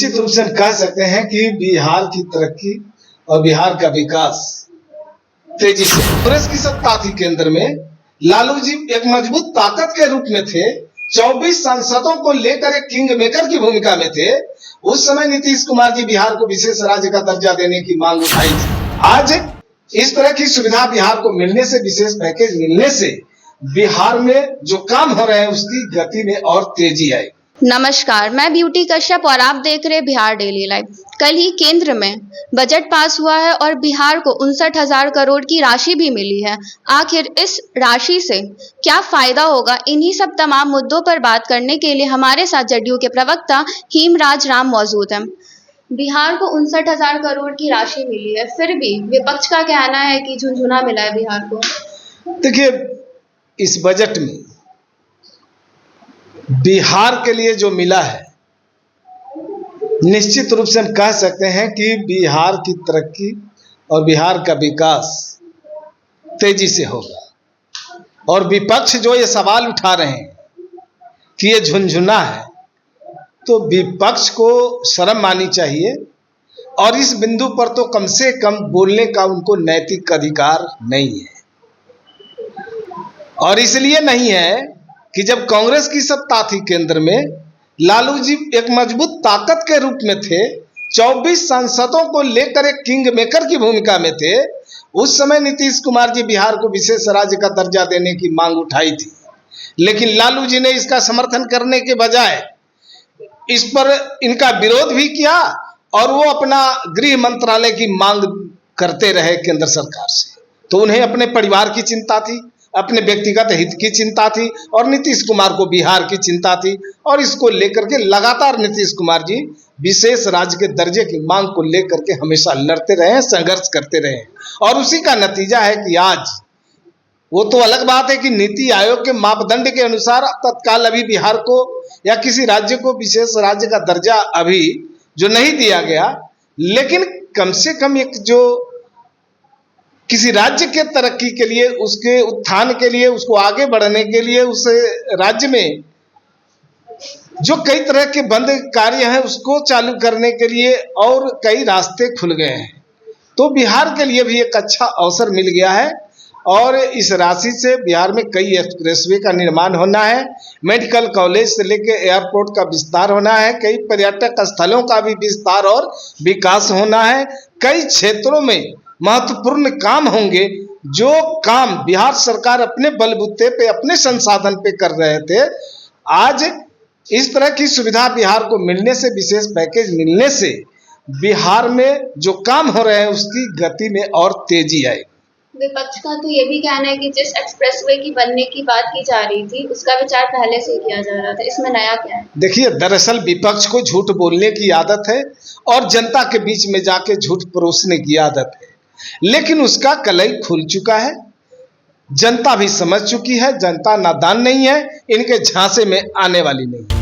निश्चित रूप से कह सकते हैं कि बिहार की तरक्की और बिहार का विकास तेजी से, कांग्रेस की सत्ता थी केंद्र में, लालू जी एक मजबूत ताकत के रूप में थे, 24 सांसदों को लेकर एक किंग मेकर की भूमिका में थे। उस समय नीतीश कुमार जी बिहार को विशेष राज्य का दर्जा देने की मांग उठाई थी। आज इस तरह की सुविधा बिहार को मिलने से, विशेष पैकेज मिलने से बिहार में जो काम हो रहे हैं उसकी गति में और तेजी आई। नमस्कार, मैं ब्यूटी कश्यप और आप देख रहे हैं बिहार डेली लाइव। कल ही केंद्र में बजट पास हुआ है और बिहार को 59,000 करोड़ की राशि भी मिली है। आखिर इस राशि से क्या फायदा होगा, इन्हीं सब तमाम मुद्दों पर बात करने के लिए हमारे साथ जदयू के प्रवक्ता हेमराज राम मौजूद हैं। बिहार को 59,000 करोड़ की राशि मिली है, फिर भी विपक्ष का कहना है कि झुनझुना मिला है बिहार को। देखिए, इस बजट में बिहार के लिए जो मिला है, निश्चित रूप से हम कह सकते हैं कि बिहार की तरक्की और बिहार का विकास तेजी से होगा। और विपक्ष जो ये सवाल उठा रहे हैं कि ये झुनझुना है, तो विपक्ष को शर्म आनी चाहिए और इस बिंदु पर तो कम से कम बोलने का उनको नैतिक अधिकार नहीं है। और इसलिए नहीं है कि जब कांग्रेस की सत्ता थी केंद्र में, लालू जी एक मजबूत ताकत के रूप में थे, 24 सांसदों को लेकर एक किंग मेकर की भूमिका में थे। उस समय नीतीश कुमार जी बिहार को विशेष राज्य का दर्जा देने की मांग उठाई थी, लेकिन लालू जी ने इसका समर्थन करने के बजाय इस पर इनका विरोध भी किया और वो अपना गृह मंत्रालय की मांग करते रहे केंद्र सरकार से। तो उन्हें अपने परिवार की चिंता थी, अपने व्यक्तिगत हित की चिंता थी और नीतीश कुमार को बिहार की चिंता थी। और इसको लेकर के लगातार नीतीश कुमार जी विशेष राज्य के दर्जे की मांग को लेकर के हमेशा लड़ते रहे, संघर्ष करते रहे। और उसी का नतीजा है कि आज, वो तो अलग बात है कि नीति आयोग के मापदंड के अनुसार तत्काल अभी बिहार को या किसी राज्य को विशेष राज्य का दर्जा अभी जो नहीं दिया गया, लेकिन कम से कम एक जो किसी राज्य के तरक्की के लिए, उसके उत्थान के लिए, उसको आगे बढ़ने के लिए, उस राज्य में जो कई तरह के बंद कार्य हैं उसको चालू करने के लिए और कई रास्ते खुल गए हैं। तो बिहार के लिए भी एक अच्छा अवसर मिल गया है और इस राशि से बिहार में कई एक्सप्रेसवे का निर्माण होना है, मेडिकल कॉलेज से लेकर एयरपोर्ट का विस्तार होना है, कई पर्यटक स्थलों का भी विस्तार और विकास होना है। कई क्षेत्रों में महत्वपूर्ण काम होंगे, जो काम बिहार सरकार अपने बलबूते पे, अपने संसाधन पे कर रहे थे। आज इस तरह की सुविधा बिहार को मिलने से, विशेष पैकेज मिलने से बिहार में जो काम हो रहे हैं उसकी गति में और तेजी आई। विपक्ष का तो ये भी कहना है कि जिस एक्सप्रेसवे की बनने की बात की जा रही थी उसका विचार पहले से किया जा रहा था, इसमें नया क्या है? देखिए, दरअसल विपक्ष को झूठ बोलने की आदत है और जनता के बीच में जाके झूठ परोसने की आदत है, लेकिन उसका कलई खुल चुका है। जनता भी समझ चुकी है, जनता नादान नहीं है, इनके झांसे में आने वाली नहीं।